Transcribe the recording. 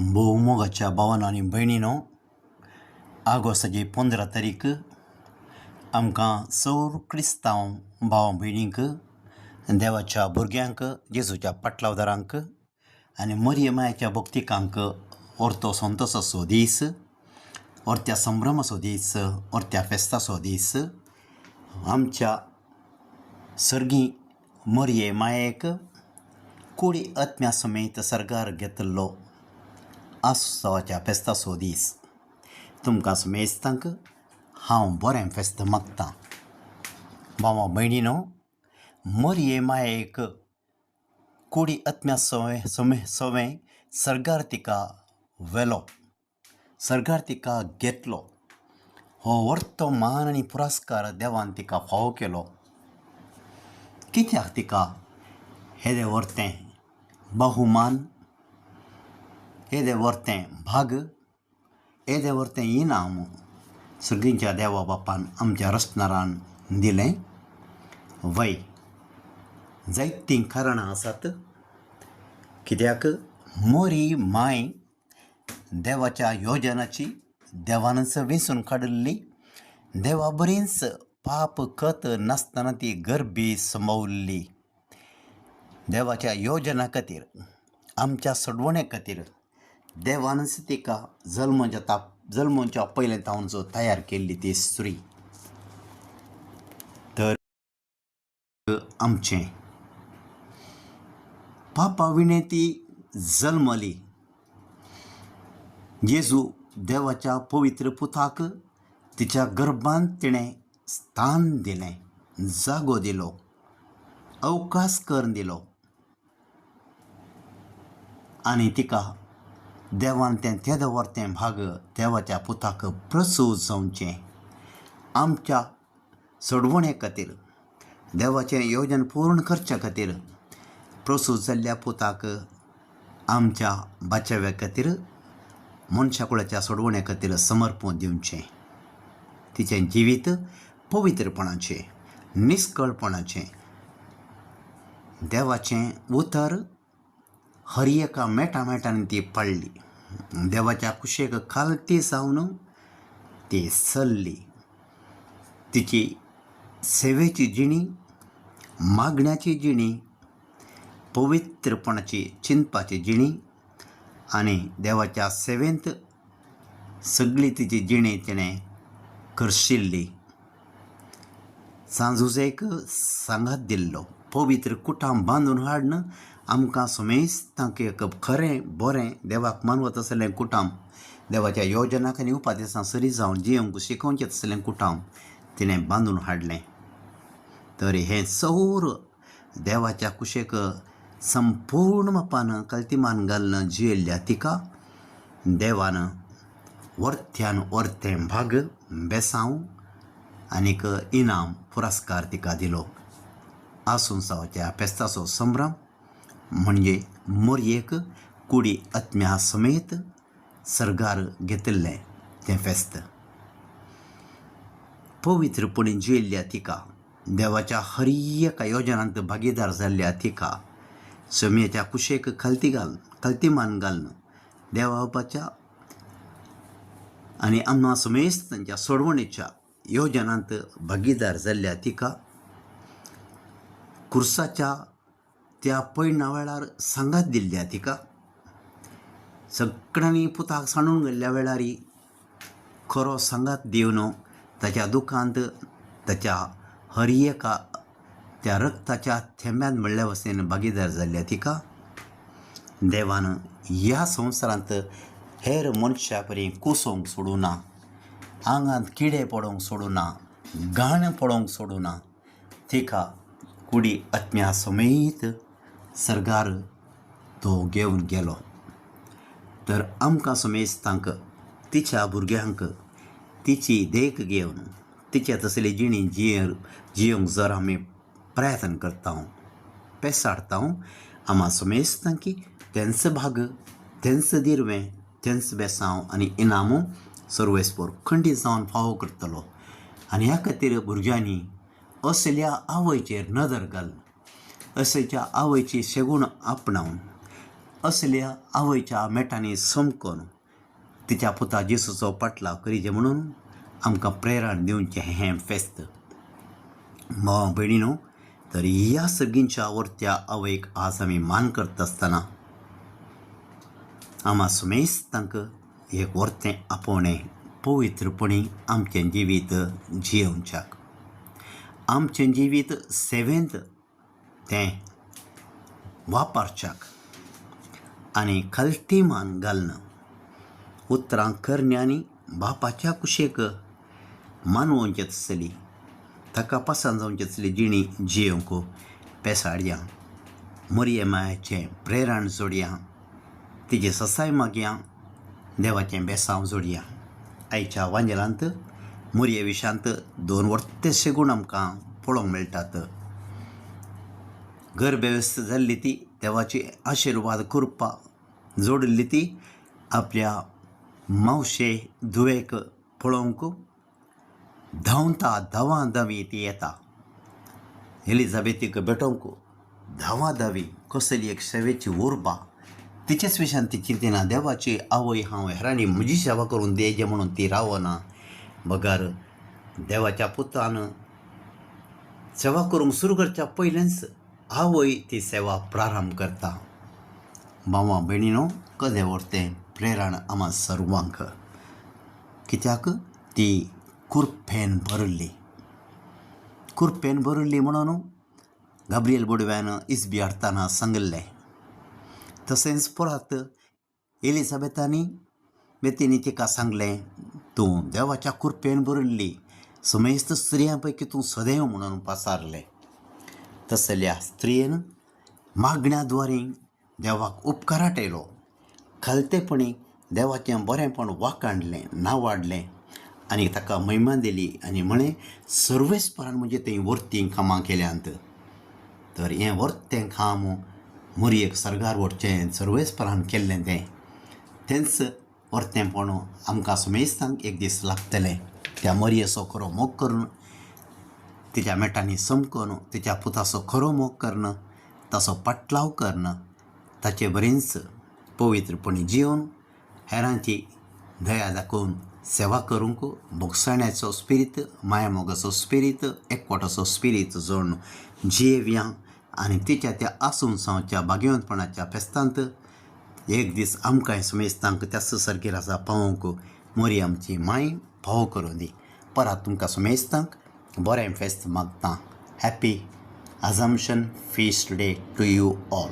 भोवमोगाच्या भावांनो आनी भयणींनो, आगोस्टाची 15 तारीख आमकां सौर क्रिस्तांव भाव भयणींक, देवाच्या भुरग्यांक, जेजूच्या पाटलावदारांक आनी मरिये मायेच्या भक्तिकांक ओर्तो संतोसाचो दीस, ओर्त्या संभ्रमाचो दीस, ओर्त्या फेस्ताचो दीस आमच्या सर्गी मरिये मायेक कुडी आत्म्या समेत सर्गार घेतल्लो आसुसावाच्या फेस्ताचो दीस. तुमकां मेस्तांक हांव बरें फेस्त मागतां. भावा भयणीनो, मरिये मायेक कुडी आत्म्या सवें सर्गार तिका व्हेलो, सर्गार तिका घेतलो. हो व्हडलो मान आनी पुरस्कार देवान तिका फावो केलो. कित्याक तिका हेदें व्हडलें बहुमान, हेदें व्हडलें भाग, हेदें व्हडलें इनाम सगळींच्या देवा बापान आमच्या रचनारान दिलें? वय, जायतीं कारणां आसात. कित्याक मोरी माय देवाच्या योजनाची देवानच वेंचून काडिल्ली. देवा बरींच पाप कत नासतना ती गर्भी संभवल्ली. देवाच्या योजना खातीर, आमच्या सोडवणे खातीर देवानच तिका जल्मच्या पयलें तावन तयार केल्ली ती स्त्री. तर आमचें पापा विणें ती जल्मली. जेजू देवाच्या पवित्र पुताक तिच्या गर्भांत तिणें स्थान दिलें, जागो दिलो, अवकाश करून दिलो आनी तिका देवान तें तेदो व्हडलें भाग देवाच्या पुताक प्रसूत जावचें. आमच्या सोडवणे खातीर, देवाचें योजन पूर्ण करच्या खातीर प्रसूत जाल्ल्या पुताक आमच्या बाचाव्या खातीर, मनशा कुळाच्या सोडवणे खातीर समर्पण दिवचें. तिचें जिवीत पवित्रपणाचें, निश्कळपणाचें. देवाचें उतर हर एका मेटांनी ती पडली. देवाच्या कुशेक खालती जावन ती चल्ली. तिची सेवेची जिणी, मागण्याची जिणी, पवित्रपणाची चिंतपाची जिणी आनी देवाच्या सेवेंत सगळी तिची जिणी तिणें करशिल्ली. सांजुजेक सांगात दिल्लो पवित्र कुटाम बांदून हाडन आमकां समेस्तांक एक खरें बरें देवाक मानवत आसलें कुटाम, देवाच्या योजनाक आनी उपादेशां सरी जावन जियोंक शिकोवचें आसलें कुटाम तिणें बांदून हाडलें. तर हें सौर देवाच्या कुशेक संपूर्ण मापान कल्तिमान घालून जियेल्ल्या तिका देवान व्हडल्यान व्हडलें भाग, बेसांव आनीक इनाम, पुरस्कार तिका दिलो. आसुसावाच्या फेस्ताचो संभ्रम म्हणजे मोरयेक कुडी आत्म्या समेत सर्गार घेतिल्लें तें फेस्त. पवित्रपणी जियेल्ल्या तिका, देवाच्या हर एका योजनांत भागीदार जाल्ल्या तिका समेच्या कुशेक कल्तिमान घालून देवा बापाच्या आनी आम्हा समेस्त तांच्या सोडवणेच्या योजनांत भागीदार जाल्ल्या तिका कुर्साच्या त्या पैण्या वेळार सांगात दिल्ल्या तिका, सगळ्यांनी पुताक सांडून गेल्ल्या वेळार खरो सांगात दिवन ताच्या दुखांत, ताच्या हर एका त्या रक्ताच्या थेंब्यान म्हणल्या वसेन भागीदार जाल्ल्या तिका देवान ह्या संवसारांत हेर मनशा परी कुसोवंक सोडूना, आंगांत किडे पडोवंक सोडूना, घाण पडोवंक सोडूना. तिका कुडी आत्म्या समेत सर्गार तो घेवन गेलो. तर आमकां समेस्तांक, तिच्या भुरग्यांक तिची देख घेवन तिच्या तसली जिणी जियोंक जर आमी प्रयत्न करता, पेसाडता, आम्हा समेस्तांक तेंच भाग, तेंच दिरवें, तेंच बेसांव आनी इनामू सर्वेस्पर खंडीत जावन फावो करतलो. आनी ह्या खातीर भुरग्यांनी असल्या आवयचेर नदर घालून, असल्या आवयची शेगूण आपणावन असल्या आवयच्या मेटांनी समकोन तिच्या पुता जेसूचो पाटलाव करीचे म्हणून आमकां प्रेरण दिवचें हें फेस्त. भाव भयणीनो, तर ह्या सगळींच्या वर्त्या आवयक आज आमी मान करता आसतना आम्हा सुमेस्तांक एक वर्तें आपोवणें पवित्रपणी आमचें जिवीत जियोवच्याक, आमचें जिवीत सेवेंत तें वापरच्याक आनी खालटीमान घालना उतरां करण्यांनी बापाच्या कुशेक मानवोवचें आसली, ताका पासान जावचें आसली जिणी जियोवंक पेसाडया. मरियमाचें प्रेरण जोडया, तिजे ससाय मागया, देवाचें बेसांव जोडया. आयच्या वांजेलांत मरिये विशांत 2 वर्तेशे गूण आमकां पळोवंक मेळटात. गर्भवेस्त जाल्ली ती देवाची आशिर्वाद करपा जोडिल्ली ती आपल्या मावशे धुवेक पळोवंक धांवता धांवी ती येता. एलिझाबेथीक भेटोवंक धांवी कसली एक सेवेची उर्बा. तिचेच विशांत ती चिंतिना, देवाची आवय हांव हेरांनी म्हजी सेवा करून देजे म्हणून ती रावना. बगार देवाच्या पुतान सेवा करूंक सुरू करच्या पयलेंच आवय ती सेवा प्रारंभ करता. भावा भयणीनो, कदें व्हरतें प्रेरण आम्हा सर्वांक, कित्याक ती कुरपेन भरिल्ली म्हणून गाब्रिएल बोडव्यान इस्बी हाडटाना सांगलें. तशेंच परत एलिझाबेथानी बेतीनी तिका सांगलें, तूं देवाच्या कुरपेन भरिल्ली समेस्त स्त्रियां पैकी तूं सदैव म्हणून पासारलें. तसल्या स्त्रियेन मागण्याद्वारे देवाक उपकाराट येयलो, खालतेपणी देवाचें बरेंपण वाखाणलें, नांवाडलें आनी ताका महिमा दिली आनी म्हळें सर्वेस्परान म्हणजे तें वर्तीं कामां केल्यांत. तर हें वर्तें काम मरियेक सर्गार व्हरचें सर्वेस्परान केल्लें तेंच वर्तेंपण आमकां सुमेस्तांक एक दीस लागतलें. त्या मरियेचो खरो मोग करून, तिच्या मेटांनी समकोन तिच्या पुताचो खरो मोग करन, ताचो पाटलाव करन, ताचे बरेंच पवित्रपणी जिवन हेरांची दया दाखोवन सेवा करूंक भोगसाण्याचो स्पिरीत, माया मोगाचो स्पिरीत, एकवटाचो स्पिरीत जोडून जियेवया आनी तिच्या त्या आसून सावच्या भाग्यवंतपणाच्या फेस्तांत एक दीस आमकांय सुमेस्तांक त्याच सर्गेर आसा पावोवंक मोरी आमची माय फावो करूं दी. परत तुमकां सुमेस्तांक बरें फेस्त मागता. Happy assumption feast day to you all.